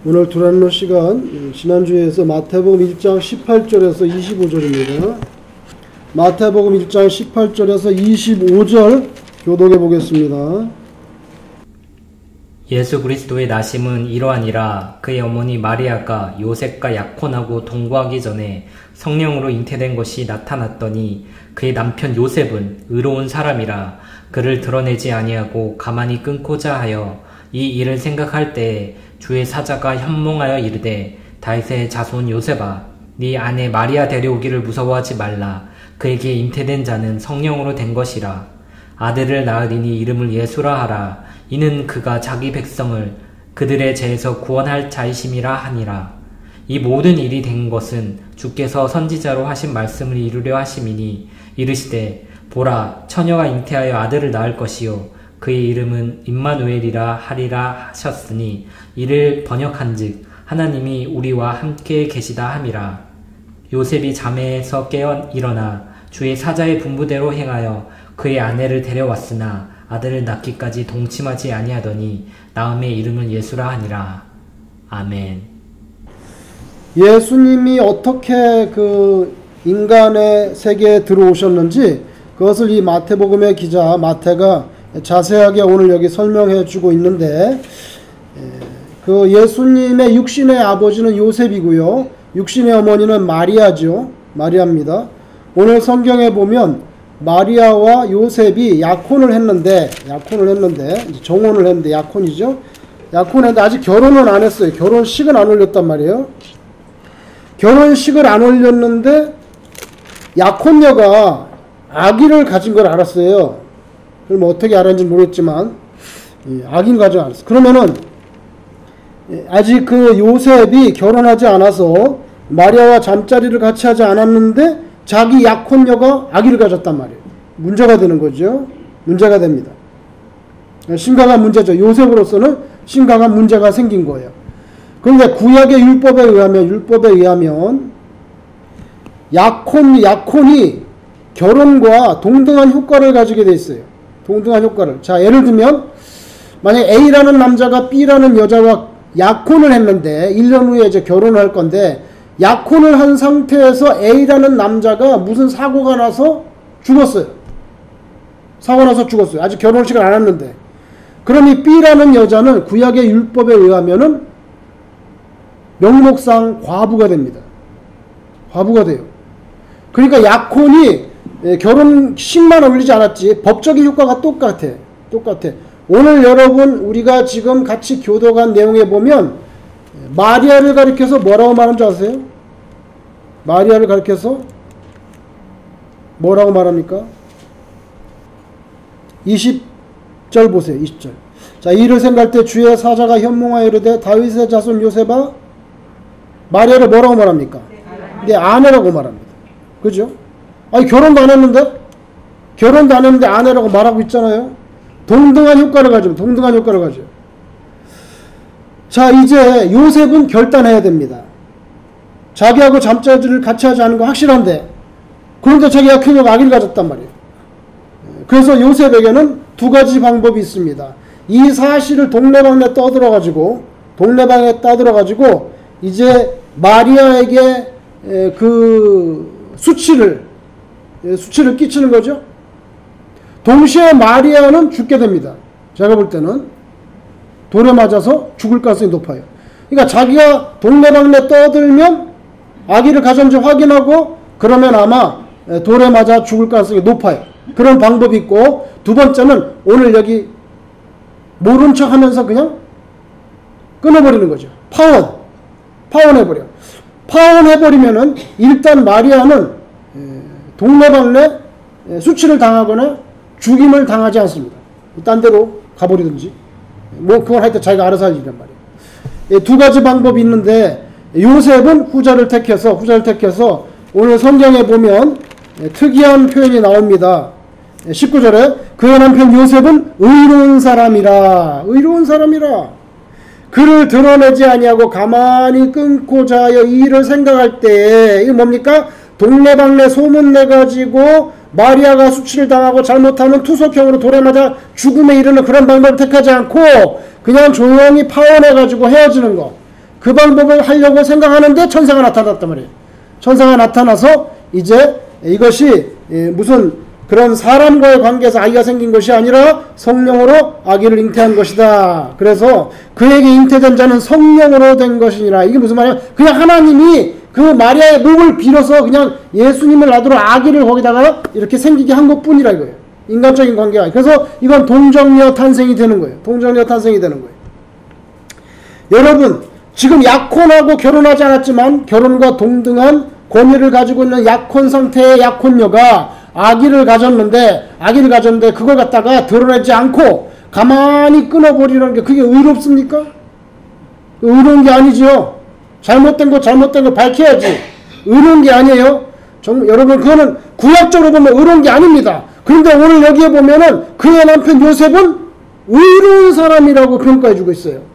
오늘 두란노 시간 지난주에서 마태복음 1장 18절에서 25절입니다. 마태복음 1장 18절에서 25절 교독해 보겠습니다. 예수 그리스도의 나심은 이러하니라. 그의 어머니 마리아가 요셉과 약혼하고 동거하기 전에 성령으로 잉태된 것이 나타났더니 그의 남편 요셉은 의로운 사람이라 그를 드러내지 아니하고 가만히 끊고자 하여 이 일을 생각할 때에 주의 사자가 현몽하여 이르되 다윗의 자손 요셉아 네 아내 마리아 데려오기를 무서워하지 말라. 그에게 잉태된 자는 성령으로 된 것이라. 아들을 낳으리니 이름을 예수라 하라. 이는 그가 자기 백성을 그들의 죄에서 구원할 자이심이라 하니라. 이 모든 일이 된 것은 주께서 선지자로 하신 말씀을 이루려 하심이니 이르시되 보라 처녀가 잉태하여 아들을 낳을 것이요 그의 이름은 임마누엘이라 하리라 하셨으니 이를 번역한즉 하나님이 우리와 함께 계시다 함이라. 요셉이 잠에서 깨어 일어나 주의 사자의 분부대로 행하여 그의 아내를 데려왔으나 아들을 낳기까지 동침하지 아니하더니 나음의 이름을 예수라 하니라. 아멘. 예수님이 어떻게 그 인간의 세계에 들어오셨는지 그것을 이 마태복음의 기자 마태가 자세하게 오늘 여기 설명해 주고 있는데, 그 예수님의 육신의 아버지는 요셉이고요. 육신의 어머니는 마리아죠. 마리아입니다. 오늘 성경에 보면 마리아와 요셉이 약혼을 했는데 정혼을 했는데 약혼이죠. 약혼했는데 아직 결혼은 안 했어요. 결혼식은 안 올렸단 말이에요. 결혼식을 안 올렸는데 약혼녀가 아기를 가진 걸 알았어요. 그럼 어떻게 알았는지 모르겠지만 아기를 가진 걸 알았어요. 그러면은 아직 그 요셉이 결혼하지 않아서 마리아와 잠자리를 같이 하지 않았는데 자기 약혼녀가 아기를 가졌단 말이에요. 문제가 되는 거죠. 문제가 됩니다. 심각한 문제죠. 요셉으로서는 심각한 문제가 생긴 거예요. 그런데 구약의 율법에 의하면 약혼이 결혼과 동등한 효과를 가지게 돼 있어요. 동등한 효과를. 자, 예를 들면 만약 A라는 남자가 B라는 여자와 약혼을 했는데 1년 후에 이제 결혼을 할 건데 약혼을 한 상태에서 A라는 남자가 무슨 사고가 나서 죽었어요. 아직 결혼식을 안 했는데. 그럼 이 B라는 여자는 구약의 율법에 의하면은 명목상 과부가 됩니다. 과부가 돼요. 그러니까 약혼이 결혼식만 올리지 않았지 법적인 효과가 똑같아. 오늘 여러분 우리가 지금 같이 교도한 내용에 보면 마리아를 가리켜서 뭐라고 말하는 줄 아세요? 마리아를 가리켜서 뭐라고 말합니까? 20절 보세요. 20절. 자, 이를 생각할 때 주의 사자가 현몽하여 이르되 다윗의 자손 요셉아 마리아를 뭐라고 말합니까? 네, 아내라고 말합니다. 그죠? 아니 결혼도 안 했는데 아내라고 말하고 있잖아요. 동등한 효과를 가져. 자, 이제 요셉은 결단해야 됩니다. 자기하고 잠자리를 같이 하지 않은 거 확실한데 그런데 자기가 그녀가 아기를 가졌단 말이에요. 그래서 요셉에게는 두 가지 방법이 있습니다. 이 사실을 동네방네 떠들어가지고 이제 마리아에게 그 수치를 끼치는 거죠. 동시에 마리아는 죽게 됩니다. 제가 볼 때는 돌에 맞아서 죽을 가능성이 높아요. 그러니까 자기가 동네방네 떠들면 아기를 가졌는지 확인하고 그러면 아마 돌에 맞아 죽을 가능성이 높아요. 그런 방법이 있고, 두 번째는 오늘 여기 모른 척 하면서 그냥 끊어버리는 거죠. 파혼해버리면은 일단 마리아는 동네방네 수치를 당하거나 죽임을 당하지 않습니다. 딴 데로 가버리든지 그건 하여튼 자기가 알아서 할 일이란 말이에요. 두 가지 방법이 있는데 요셉은 후자를 택해서 오늘 성경에 보면 특이한 표현이 나옵니다. 19절에 그의 남편 요셉은 의로운 사람이라 그를 드러내지 아니하고 가만히 끊고자 하여 이 일을 생각할 때에 이게 뭡니까? 동네방네 소문내가지고 마리아가 수치를 당하고 잘못하면 투석형으로 돌에 맞아 죽음에 이르는 그런 방법을 택하지 않고 그냥 조용히 파혼해가지고 헤어지는 거. 그 방법을 하려고 생각하는데 천사가 나타났단 말이에요. 천사가 나타나서 이제 이것이 무슨 그런 사람과의 관계에서 아기가 생긴 것이 아니라 성령으로 아기를 잉태한 것이다. 그래서 그에게 잉태된 자는 성령으로 된 것이니라. 이게 무슨 말이야? 그냥 하나님이 그 마리아의 목을 빌어서 그냥 예수님을 놔두러 아기를 거기다가 이렇게 생기게 한 것뿐이라 이거예요. 인간적인 관계가. 그래서 이건 동정녀 탄생이 되는 거예요. 동정녀 탄생이 되는 거예요. 여러분, 지금 약혼하고 결혼하지 않았지만 결혼과 동등한 권위를 가지고 있는 약혼 상태의 약혼녀가 아기를 가졌는데 그걸 갖다가 드러내지 않고 가만히 끊어버리는 게 그게 의롭습니까? 의로운 게 아니지요. 잘못된 거 밝혀야지. 의로운 게 아니에요. 여러분, 그거는 구약적으로 보면 의로운 게 아닙니다. 그런데 오늘 여기에 보면은 그의 남편 요셉은 의로운 사람이라고 평가해주고 있어요.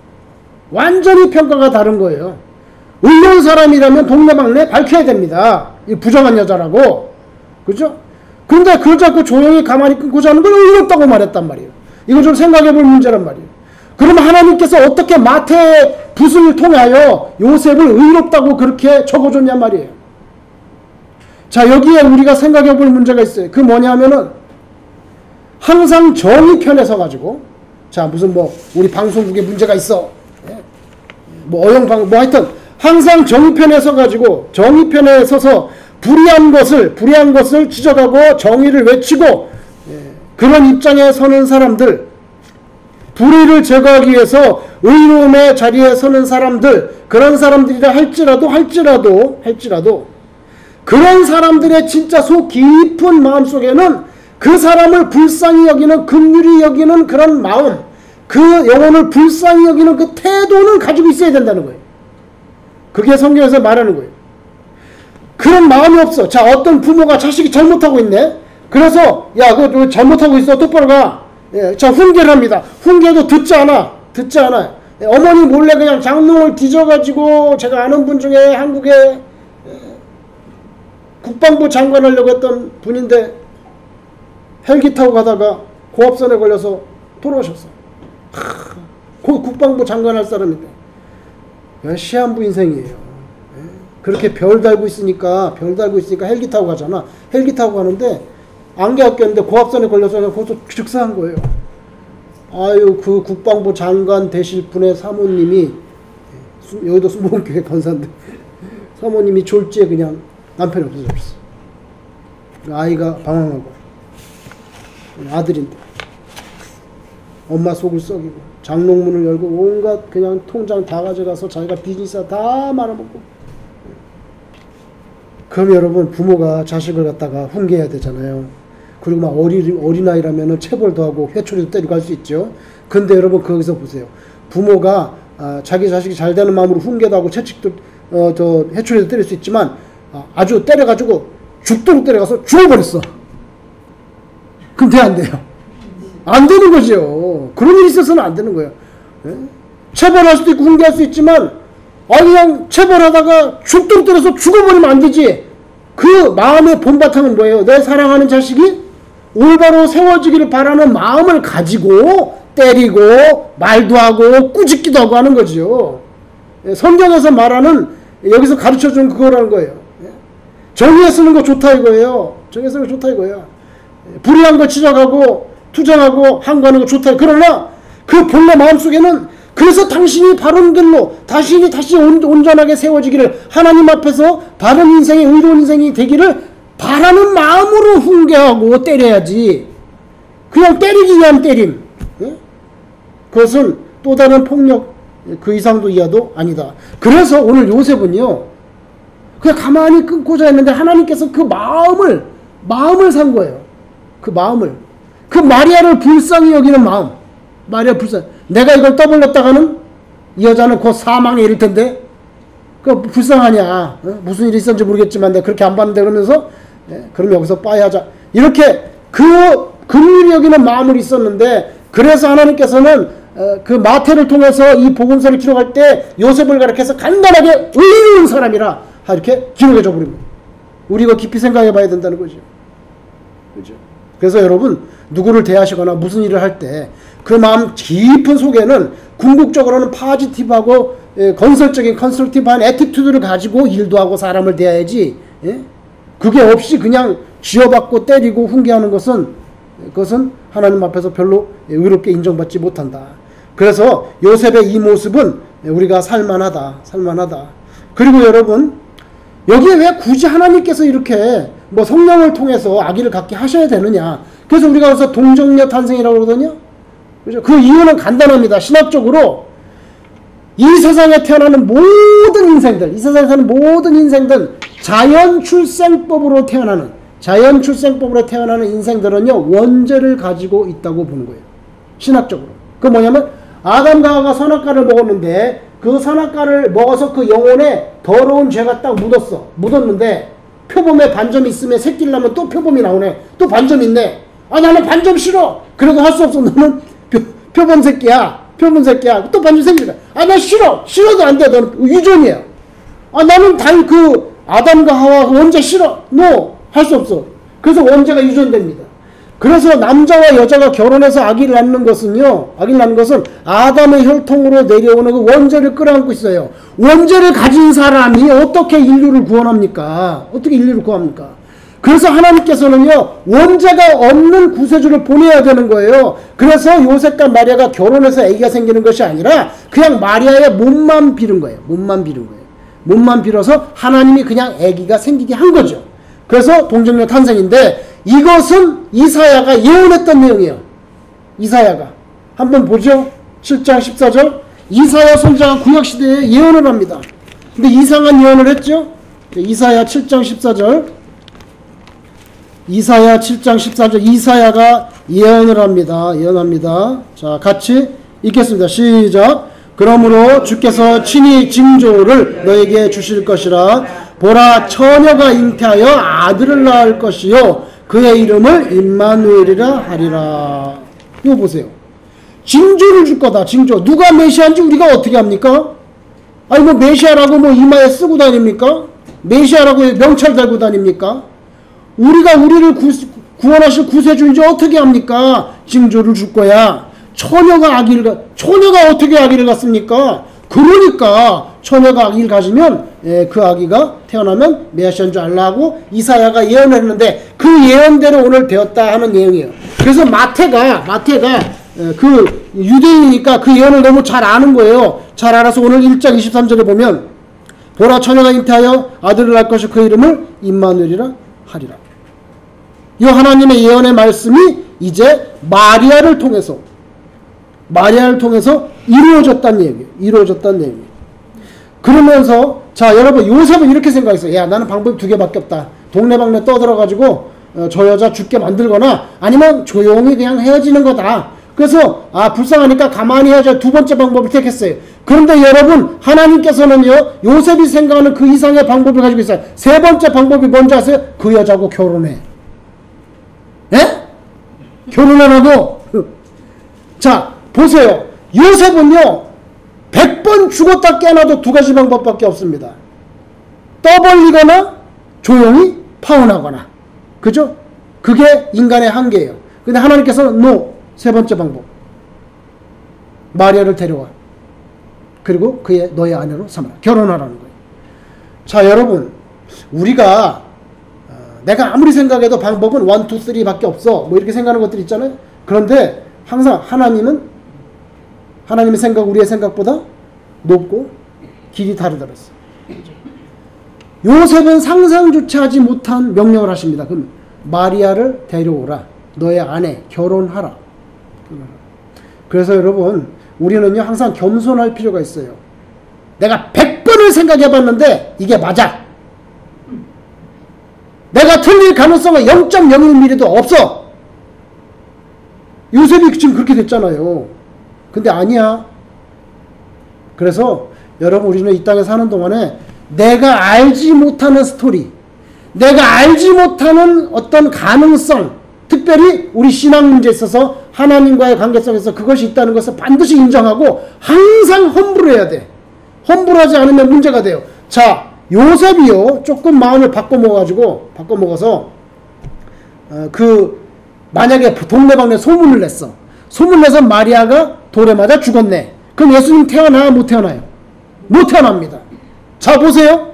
완전히 평가가 다른 거예요. 의로운 사람이라면 동네방네 밝혀야 됩니다. 이 부정한 여자라고. 그죠? 근데 그걸 자꾸 조용히 가만히 끊고자 하는 걸 의롭다고 말했단 말이에요. 이거 좀 생각해 볼 문제란 말이에요. 그러면 하나님께서 어떻게 마태의 붓을 통하여 요셉을 의롭다고 그렇게 적어줬냔 말이에요. 자, 여기에 우리가 생각해 볼 문제가 있어요. 그 뭐냐 하면은 항상 정의 편에 서가지고, 자, 무슨 우리 방송국에 문제가 있어. 하여튼 항상 정의 편에 서가지고, 정의 편에 서서 불의한 것을 지적하고 정의를 외치고, 그런 입장에 서는 사람들, 불의를 제거하기 위해서 의로움의 자리에 서는 사람들, 그런 사람들이라 할지라도 그런 사람들의 진짜 속 깊은 마음속에는 그 사람을 불쌍히 여기는, 긍휼히 여기는 그런 마음, 그 영혼을 불쌍히 여기는 그 태도는 가지고 있어야 된다는 거예요. 그게 성경에서 말하는 거예요. 그런 마음이 없어. 자, 어떤 부모가 자식이 잘못하고 있네. 그래서 야, 그거 잘못하고 있어. 똑바로 가. 자, 훈계를 합니다. 훈계도 듣지 않아. 어머니 몰래 그냥 장롱을 뒤져가지고, 제가 아는 분 중에 한국에 국방부 장관 하려고 했던 분인데 헬기 타고 가다가 고압선에 걸려서 돌아오셨어. 국방부 장관 할 사람인데 시한부 인생이에요. 그렇게 별 달고 있으니까 헬기 타고 가잖아. 헬기 타고 가는데 안개 꼈는데 고압선에 걸려서 거기서 즉사한 거예요. 아유, 그 국방부 장관 되실 분의 사모님이, 여기도 수목교회 권사인데 사모님이 졸지에 그냥 남편이 없어졌어. 아이가 방황하고, 아들인데 엄마 속을 썩이고 장롱문을 열고 온갖 그냥 통장 다 가져가서 자기가 비즈니스 다 말아먹고. 그럼 여러분, 부모가 자식을 갖다가 훈계해야 되잖아요. 그리고 막 어린아이라면은 체벌도 하고 회초리도 때리고 할 수 있죠. 근데 여러분, 거기서 보세요. 부모가 자기 자식이 잘 되는 마음으로 훈계도 하고 채찍도 회초리도 때릴 수 있지만 아주 때려가지고 죽도록 때려가서 죽어버렸어. 그럼 돼, 안 돼요? 안 되는 거죠. 그런 일이 있어서는 안 되는 거예요. 체벌할 수도 있고 훈계할 수 있지만 그냥 체벌하다가 죽도록 때려서 죽어버리면 안 되지. 그 마음의 본바탕은 뭐예요? 내 사랑하는 자식이 올바로 세워지기를 바라는 마음을 가지고 때리고 말도 하고 꾸짖기도 하고 하는 거죠. 성경에서 말하는, 여기서 가르쳐주는 그거라는 거예요. 정의에 쓰는 거 좋다 이거예요. 정의에 쓰는 거 좋다 이거예요. 불의한 거 지적하고 투정하고 항거하는 거 좋다. 그러나 그 본래 마음속에는, 그래서 당신이 바른 길로 다시 온전하게 세워지기를, 하나님 앞에서 바른 인생이, 의로운 인생이 되기를 바라는 마음으로 훈계하고 때려야지. 그냥 때리기 위한 때림, 그것은 또 다른 폭력 그 이상도 이하도 아니다. 그래서 오늘 요셉은요, 그냥 가만히 끊고자 했는데 하나님께서 그 마음을 산 거예요. 그 마음을, 그 마리아를 불쌍히 여기는 마음, 마리아 불쌍히. 내가 이걸 떠벌렸다가는 이 여자는 곧 사망에 이를 텐데, 그 불쌍하냐, 무슨 일이 있었는지 모르겠지만 내가 그렇게 안 봤는데, 그러면서 그럼 여기서 빠이하자, 이렇게 그 긍휼히 여기는 마음을 있었는데, 그래서 하나님께서는 그 마태를 통해서 이 복음서를 기록할 때 요셉을 가리켜서 간단하게 의로운 사람이라 이렇게 기록해 줘 버린 거예요. 우리 이거 깊이 생각해 봐야 된다는 거죠. 그죠? 그래서 여러분, 누구를 대하시거나 무슨 일을 할 때 그 마음 깊은 속에는 궁극적으로는 파지티브하고 건설적인 컨스트럭티브한 애티튜드를 가지고 일도 하고 사람을 대해야지. 예? 그게 없이 그냥 쥐어받고 때리고 훈계하는 그것은 하나님 앞에서 별로 의롭게 인정받지 못한다. 그래서 요셉의 이 모습은 우리가 살만하다. 그리고 여러분, 여기에 왜 굳이 하나님께서 이렇게 뭐 성령을 통해서 아기를 갖게 하셔야 되느냐. 그래서 우리가 그래서 동정녀 탄생이라고 그러거든요. 그죠? 그 이유는 간단합니다. 신학적으로 이 세상에 태어나는 모든 인생들, 이 세상에 사는 모든 인생들, 자연 출생법으로 태어나는 인생들은요, 원죄를 가지고 있다고 보는 거예요. 신학적으로. 그 뭐냐면, 아담과 하와가 선악과를 먹었는데, 그 선악과를 먹어서 그 영혼에 더러운 죄가 딱 묻었는데, 표범에 반점이 있으면 새끼를 낳으면 또 표범이 나오네. 또 반점 있네. 아, 나는 반점 싫어. 그래도 할 수 없어. 너는 표범 새끼야. 또 반점 생기니까. 아, 나 싫어. 싫어도 안 돼. 너는 유전이야. 아, 나는 아담과 하와 원죄 싫어. 할 수 없어. 그래서 원죄가 유전됩니다. 그래서 남자와 여자가 결혼해서 아기를 낳는 것은 아담의 혈통으로 내려오는 그 원죄를 끌어안고 있어요. 원죄를 가진 사람이 어떻게 인류를 구원합니까? 그래서 하나님께서는요, 원죄가 없는 구세주를 보내야 되는 거예요. 그래서 요셉과 마리아가 결혼해서 아기가 생기는 것이 아니라 그냥 마리아의 몸만 빌은 거예요. 몸만 빌어서 하나님이 그냥 아기가 생기게 한 거죠. 그래서 동정녀 탄생인데, 이것은 이사야가 예언했던 내용이에요. 이사야가. 한번 보죠. 7장 14절. 이사야 선지자가 구약시대에 예언을 합니다. 근데 이상한 예언을 했죠. 이사야 7장 14절. 이사야가 예언을 합니다. 자, 같이 읽겠습니다. 시작. 그러므로 주께서 친히 징조를 너에게 주실 것이라. 보라, 처녀가 잉태하여 아들을 낳을 것이요 그의 이름을 임마누엘이라 하리라. 이거 보세요. 징조를 줄 거다. 징조. 누가 메시아인지 우리가 어떻게 합니까? 아니 뭐 메시아라고 뭐 이마에 쓰고 다닙니까? 메시아라고 명찰 달고 다닙니까? 우리가 우리를 구원하실 구세주인지 어떻게 합니까? 징조를 줄 거야. 처녀가 어떻게 아기를 갖습니까? 그러니까 처녀가 아기를 가지면 그 아기가 태어나면 메시아인 줄 알라고 이사야가 예언을 했는데 그 예언대로 오늘 되었다 하는 내용이에요. 그래서 마태가 그 유대인이니까 그 예언을 너무 잘 아는 거예요. 잘 알아서 오늘 1장 23절에 보면 보라, 처녀가 잉태하여 아들을 낳을 것이 그 이름을 임마누엘이라 하리라. 이 하나님의 예언의 말씀이 이제 마리아를 통해서 이루어졌다는 얘기예요. 그러면서 자 여러분, 요셉은 이렇게 생각했어요. 야, 나는 방법이 두 개밖에 없다. 동네방네 떠들어가지고 저 여자 죽게 만들거나 아니면 조용히 그냥 헤어지는 거다. 그래서 불쌍하니까 가만히 헤어져 두 번째 방법을 택했어요. 그런데 여러분, 하나님께서는요, 요셉이 생각하는 그 이상의 방법을 가지고 있어요. 세 번째 방법이 뭔지 아세요? 그 여자하고 결혼해. 예? 결혼하라고. 자 보세요. 요셉은요 100번 죽었다 깨어나도 두 가지 방법밖에 없습니다. 떠벌리거나 조용히 파혼하거나. 그죠? 그게 인간의 한계예요. 근데 하나님께서는 세 번째 방법. 마리아를 데려와. 그리고 너의 아내로 삼아라. 결혼하라는 거예요. 자 여러분, 우리가 내가 아무리 생각해도 방법은 1, 2, 3밖에 없어. 뭐 이렇게 생각하는 것들 있잖아요. 그런데 항상 하나님의 생각, 우리의 생각보다 높고 길이 다르더랬어. 요셉은 상상조차 하지 못한 명령을 하십니다. 그럼 마리아를 데려오라. 너의 아내, 결혼하라. 그래서 여러분, 우리는요 항상 겸손할 필요가 있어요. 내가 100번을 생각해봤는데 이게 맞아. 내가 틀릴 가능성은 0.01mm도 없어. 요셉이 지금 그렇게 됐잖아요. 근데 아니야. 그래서 여러분, 우리는 이 땅에 사는 동안에 내가 알지 못하는 스토리, 내가 알지 못하는 어떤 가능성, 특별히 우리 신앙 문제에 있어서 하나님과의 관계성에서 그것이 있다는 것을 반드시 인정하고 항상 험불해야 돼. 험불하지 않으면 문제가 돼요. 자, 요셉이요 조금 마음을 바꿔먹어서 만약에 동네방네 소문을 냈어. 소문 내서 마리아가 돌에 맞아 죽었네. 그럼 예수님 태어나 못 태어나요? 못 태어납니다. 자, 보세요.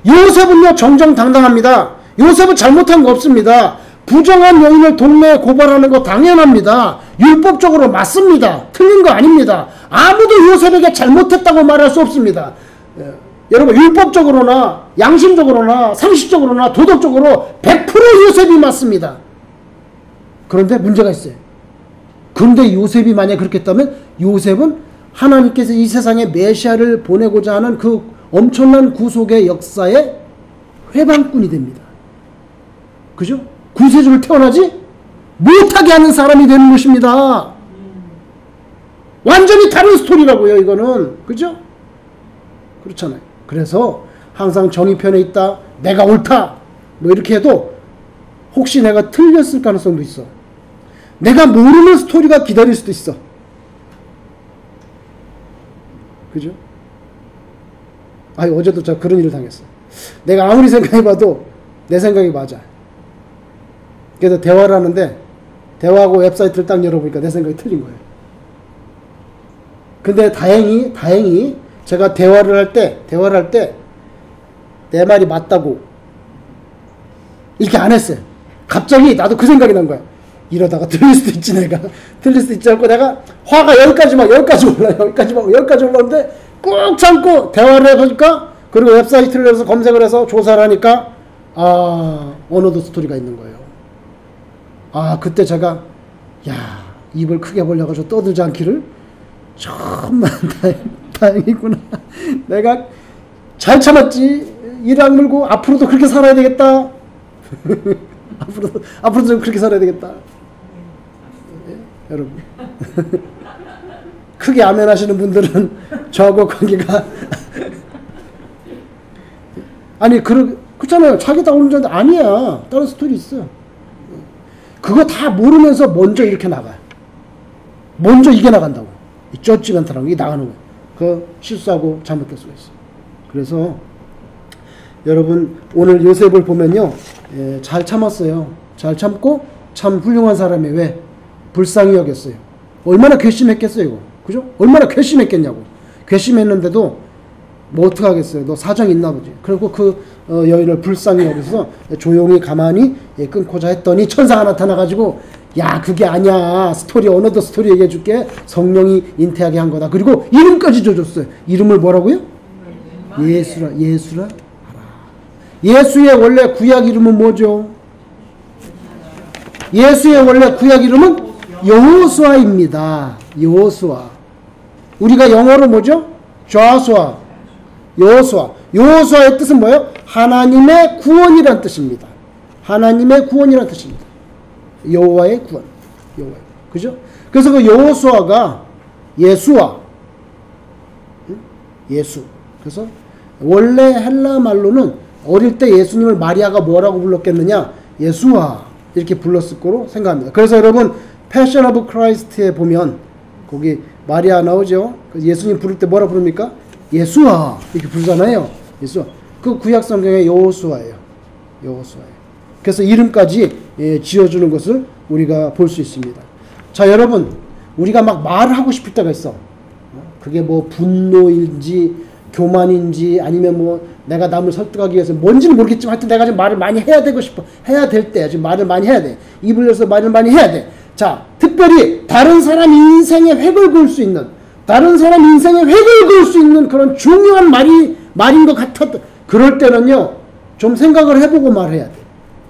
요셉은요, 정정당당합니다. 요셉은 잘못한 거 없습니다. 부정한 여인을 동네에 고발하는 거 당연합니다. 율법적으로 맞습니다. 틀린 거 아닙니다. 아무도 요셉에게 잘못했다고 말할 수 없습니다. 여러분, 율법적으로나 양심적으로나 상식적으로나 도덕적으로 100% 요셉이 맞습니다. 그런데 문제가 있어요. 그런데 요셉이 만약 그렇게 했다면 요셉은 하나님께서 이 세상에 메시아를 보내고자 하는 그 엄청난 구속의 역사의 회방꾼이 됩니다. 그죠? 구세주를 태어나지 못하게 하는 사람이 되는 것입니다. 완전히 다른 스토리라고요, 이거는. 그죠? 그렇잖아요. 그래서 항상 정의 편에 있다, 내가 옳다, 뭐 이렇게 해도 혹시 내가 틀렸을 가능성도 있어. 내가 모르는 스토리가 기다릴 수도 있어. 그죠? 어제도 저 그런 일을 당했어. 내가 아무리 생각해봐도 내 생각이 맞아. 그래서 대화를 하는데 대화하고 웹사이트를 딱 열어보니까 내 생각이 틀린 거예요. 근데 다행히 제가 대화를 할 때 내 말이 맞다고 이렇게 안 했어요. 갑자기 나도 그 생각이 난 거야. 이러다가 틀릴 수도 있지, 내가. 틀릴 수도 있지 않고 내가 화가 여기까지 올라오는데 꾹 참고 대화를 해보니까, 그리고 웹사이트를 해서 검색을 해서 조사를 하니까 어느덧 스토리가 있는 거예요. 그때 제가 입을 크게 벌려가지고 떠들지 않기를 정말 다행이구나. 내가 잘 참았지. 이를 악물고 앞으로도 그렇게 살아야 되겠다. 앞으로도 좀 그렇게 살아야 되겠다. 여러분. 크게 아멘 하시는 분들은 저하고 관계가 그렇잖아요. 자기 다 오는 자인데 아니야. 다른 스토리 있어. 그거 다 모르면서 먼저 이렇게 나가요. 먼저 이게 나간다고. 이 저지멘트라는 게 나가는 거예요. 그 실수하고 잘못될 수가 있어요. 그래서 여러분, 오늘 요셉을 보면요, 잘 참았어요. 잘 참고 참 훌륭한 사람이 왜 불쌍히 여겼어요. 얼마나 괘씸했겠어요, 이거. 그죠? 얼마나 괘씸했겠냐고. 괘씸했는데도 뭐 어떡하겠어요. 너 사정이 있나 보지. 그리고 그 여인을 불쌍히 여기서 조용히 가만히 끊고자 했더니 천사가 나타나가지고, 야, 그게 아니야. 어느덧 스토리 얘기해 줄게. 성령이 잉태하게 한 거다. 그리고 이름까지 줘줬어요. 이름을 뭐라고요? 예수라. 예수의 원래 구약 이름은 뭐죠? 예수의 원래 구약 이름은 여호수아입니다. 여호수아. 우리가 영어로 뭐죠? 좌수아. 여호수아의 뜻은 뭐예요? 하나님의 구원이란 뜻입니다. 하나님의 구원이란 뜻입니다. 여호와의 구원. 그죠? 그래서 그 여호수아가 예수아. 예수. 그래서 원래 헬라 말로는 어릴 때 예수님을 마리아가 뭐라고 불렀겠느냐? 예수아. 이렇게 불렀을 거로 생각합니다. 그래서 여러분, 패션 오브 크라이스트에 보면 거기 마리아 나오죠? 예수님 부를 때 뭐라 부릅니까? 예수아. 이렇게 부르잖아요. 예수아. 그 구약 성경의 여호수아예요. 그래서 이름까지 지어주는 것을 우리가 볼 수 있습니다. 자, 여러분, 우리가 막 말을 하고 싶을 때가 있어. 그게 뭐 분노인지 교만인지 아니면 뭐 내가 남을 설득하기 위해서 뭔지는 모르겠지만 하여튼 내가 지금 말을 많이 해야 되고 싶어. 해야 될 때 지금 말을 많이 해야 돼. 입을 열어서 말을 많이 해야 돼. 자, 특별히 다른 사람 인생에 획을 그을 수 있는, 그런 중요한 말인 것 같았다. 그럴 때는요, 좀 생각을 해보고 말해야 돼.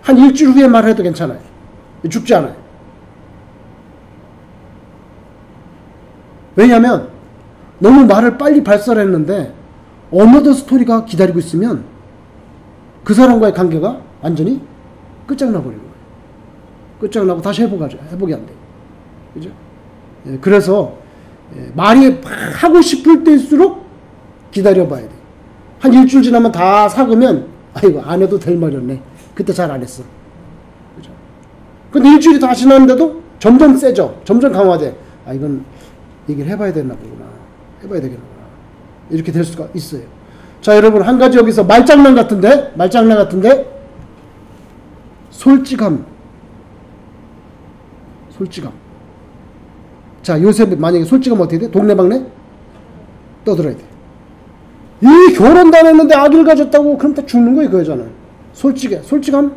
한 일주일 후에 말해도 괜찮아요. 죽지 않아요. 왜냐하면 너무 말을 빨리 발설했는데 어느덧 스토리가 기다리고 있으면 그 사람과의 관계가 완전히 끝장나버리는 거예요. 끝장나고 다시 회복이 안 돼요. 그죠? 그래서 말이 하고 싶을 때일수록 기다려봐야 돼요. 한 일주일 지나면 다 삭으면 아이고, 안 해도 될 말이었네. 그때 잘 안 했어. 그죠? 근데 일주일이 다 지났는데도 점점 세져. 점점 강화돼. 이건 얘기를 해봐야 되나 보구나. 해봐야 되겠구나. 이렇게 될 수가 있어요. 자, 여러분, 한 가지 여기서 말장난 같은데 솔직함. 자, 요셉 만약에 솔직하면 어떻게 돼? 동네방네 떠들어야 돼. 이 결혼도 안 했는데 아기를 가졌다고 그럼 다 죽는 거예요, 그 여자는. 솔직함?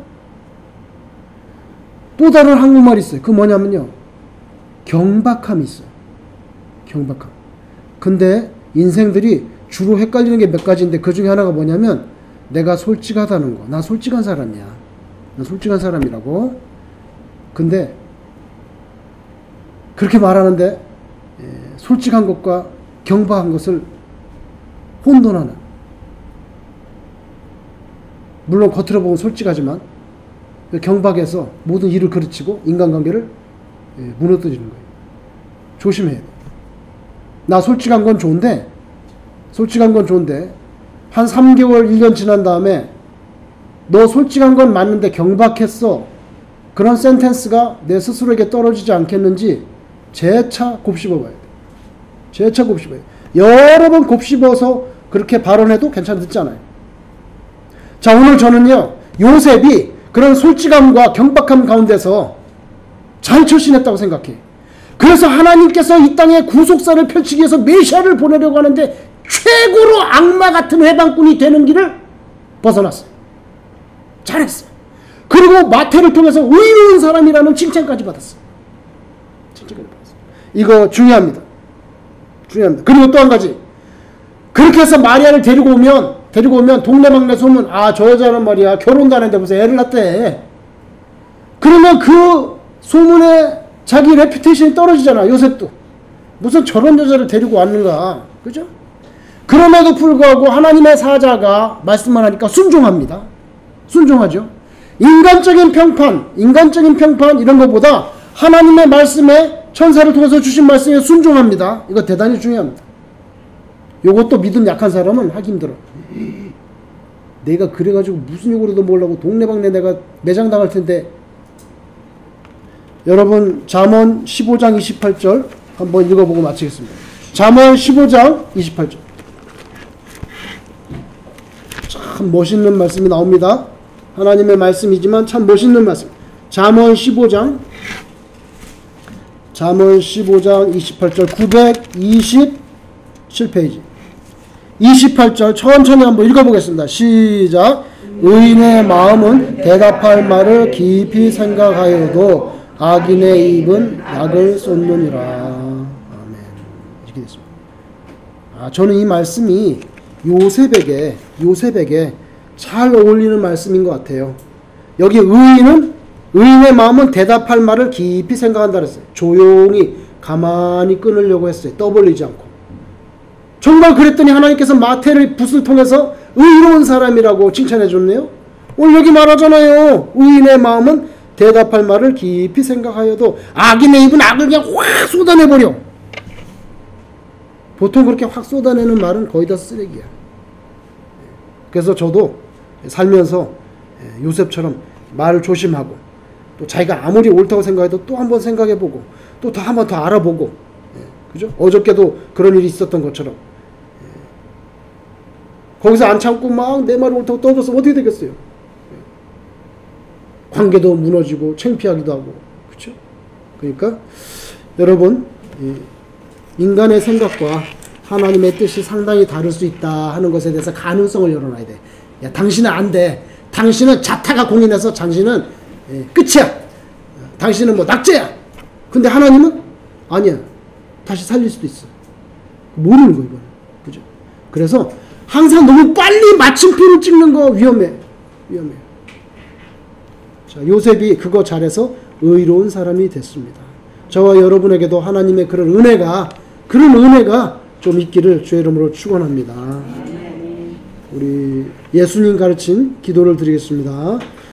또 다른 한국말이 있어요. 그 뭐냐면요, 경박함이 있어요. 경박함. 근데 인생들이 주로 헷갈리는 게 몇 가지인데 그 중에 하나가 뭐냐면 내가 솔직하다는 거. 나 솔직한 사람이야. 나 솔직한 사람이라고. 근데 그렇게 말하는데 솔직한 것과 경박한 것을 혼돈하는, 물론 겉으로 보면 솔직하지만 경박해서 모든 일을 그르치고 인간관계를 무너뜨리는 거예요. 조심해야 돼. 나 솔직한 건 좋은데 한 3개월 1년 지난 다음에 너 솔직한 건 맞는데 경박했어, 그런 센텐스가 내 스스로에게 떨어지지 않겠는지 재차 곱씹어 봐야 돼. 재차 곱씹어야 돼. 여러 번 곱씹어서 그렇게 발언해도 듣지 않아요. 자, 오늘 저는요, 요셉이 그런 솔직함과 경박함 가운데서 잘 처신했다고 생각해. 그래서 하나님께서 이 땅에 구속사를 펼치기 위해서 메시아를 보내려고 하는데 최고로 악마 같은 회방꾼이 되는 길을 벗어났어요. 잘했어. 그리고 마태를 통해서 의로운 사람이라는 칭찬까지 받았어요. 이거 중요합니다. 그리고 또 한 가지, 그렇게 해서 마리아를 데리고 오면 동네방네 소문, 아, 저 여자는 말이야 결혼도 안 했는데 무슨 애를 낳대. 그러면 그 소문에 자기 레퓨테이션이 떨어지잖아. 요셉도 무슨 저런 여자를 데리고 왔는가, 그죠? 그럼에도 불구하고 하나님의 사자가 말씀만 하니까 순종합니다. 순종하죠. 인간적인 평판 이런 것보다 하나님의 말씀에, 천사를 통해서 주신 말씀에 순종합니다. 이거 대단히 중요합니다. 요것도 믿음 약한 사람은 하기 힘들어. 내가 그래가지고 무슨 욕으로도 몰라고 동네방네 내가 매장당할 텐데. 여러분, 잠언 15장 28절 한번 읽어보고 마치겠습니다. 잠언 15장 28절. 참 멋있는 말씀이 나옵니다. 하나님의 말씀이지만 참 멋있는 말씀. 잠언 15장 28절 927페이지 28절 천천히 한번 읽어보겠습니다. 시작. 의인의 마음은 대답할 말을 깊이 생각하여도 악인의 입은 약을 쏟느니라. 아멘. 이렇게 됐습니다. 저는 이 말씀이 요셉에게 잘 어울리는 말씀인 것 같아요. 여기 의인의 마음은 대답할 말을 깊이 생각한다 그랬어요. 조용히 가만히 끊으려고 했어요. 떠벌리지 않고. 정말 그랬더니 하나님께서 마태를 붓을 통해서 의로운 사람이라고 칭찬해 줬네요. 오늘 여기 말하잖아요. 의인의 마음은 대답할 말을 깊이 생각하여도 악인의 입은 악을 그냥 확 쏟아내버려. 보통 그렇게 확 쏟아내는 말은 거의 다 쓰레기야. 그래서 저도 살면서 요셉처럼 말을 조심하고, 또 자기가 아무리 옳다고 생각해도 또 한 번 생각해보고, 또 한 번 더 알아보고, 그죠? 어저께도 그런 일이 있었던 것처럼 거기서 안 참고 막 내 말을 옳다고 떠들었으면 어떻게 되겠어요? 관계도 무너지고 창피하기도 하고, 그렇죠? 그러니까 여러분, 인간의 생각과 하나님의 뜻이 상당히 다를 수 있다 하는 것에 대해서 가능성을 열어놔야 돼. 야, 당신은 안 돼. 당신은 자타가 공인해서 당신은 끝이야. 당신은 뭐 낙제야. 근데 하나님은 아니야. 다시 살릴 수도 있어. 모르는 거 이거는. 그죠? 그래서 항상 너무 빨리 마침표를 찍는 거 위험해. 자, 요셉이 그거 잘해서 의로운 사람이 됐습니다. 저와 여러분에게도 하나님의 그런 은혜가 좀 있기를 주의 이름으로 축원합니다. 우리 예수님 가르친 기도를 드리겠습니다.